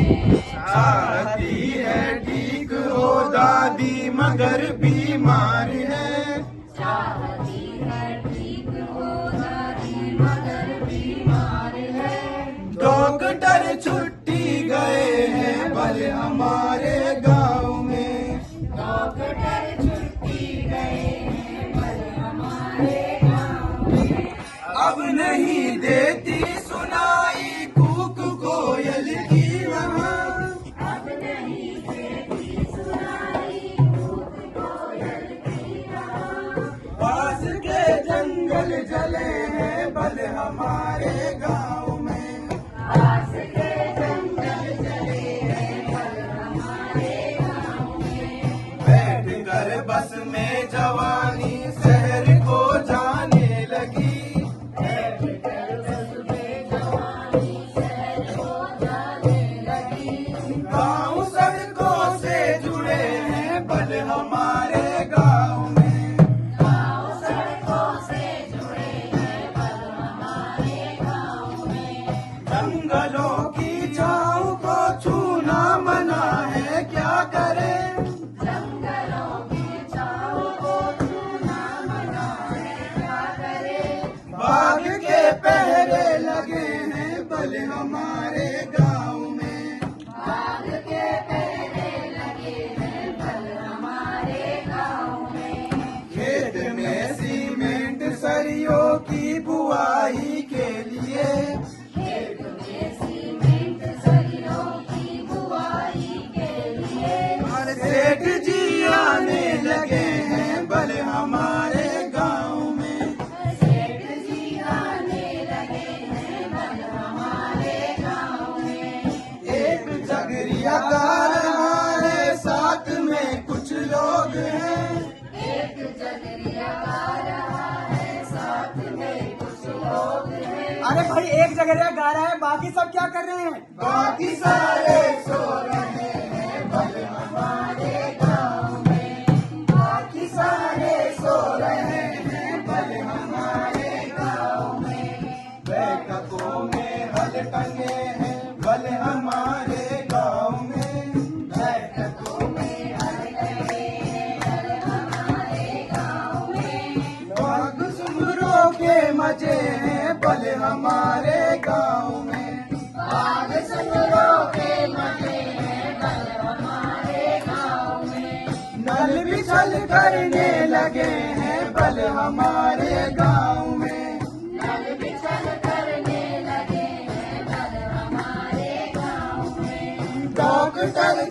चाहती है ठीक हो दादी मगर बीमार है। चाहती है ठीक हो दादी मगर बीमार है। डॉक्टर छुट्टी गए हैं भले हमारे गांव में। डॉक्टर छुट्टी गए हैं भले हमारे गाँव में। अब नहीं देती सुनाई कूक कोयल की वहाँ। अब नहीं देती सुनाई कूक कोयल की वहाँ। पास के जंगल जले हैं भले हमारे गांव में। पास के जंगल जले हैं भले हमारे गाँव में। बैठ कर बस में जवानी शहर को जाने लगी। गाँव सड़कों से जुड़े हैं भले हमारे गाँव में। गाँव सड़कों से जुड़े हैं भले हमारे गाँव में। जंगलों की छाँव को छूना मना है क्या करें। जंगलों की छाँव को छूना मना है क्या करें। बाघ के पहरे लगे हैं भले हमारे गाँव में। बाघ के पहरे लगे हैं भले हमारे गाँव में। खेत में सीमेंट सरियों की बुआई के लिए। खेत में सीमेंट सरियों की बुआई के लिए। हर सेठ जी आने लगे हैं भले हमारे गाँव में। सेठ जी आने लगे हैं भले हमारे गाँव में। एक जगरिया गा रहा है साथ में कुछ लोग हैं। एक जगरिया गा रहा है साथ में कुछ लोग हैं। अरे भाई एक जगह गा रहा है, बाकी सब क्या कर रहे हैं? बाकी सारे सो रहे हैं भले हमारे गाँव में। बाकी सारे सो रहे हैं भले हमारे गाँव में। बैठकों में हल टंगे हैं भले हमारे गाँव में। बैठकों में हल टंगे हैं भले हमारे गाँव में। बाघ सुंगरों के मजे हैं भले हमारे गाँव में। बाघ सुंगरों के मजे हैं भले हमारे गाँव में। नल बिछल करने लगे हैं भले हमारे गाँव में। नल बिछल करने लगे हैं भले हमारे गाँव में। डॉक्टर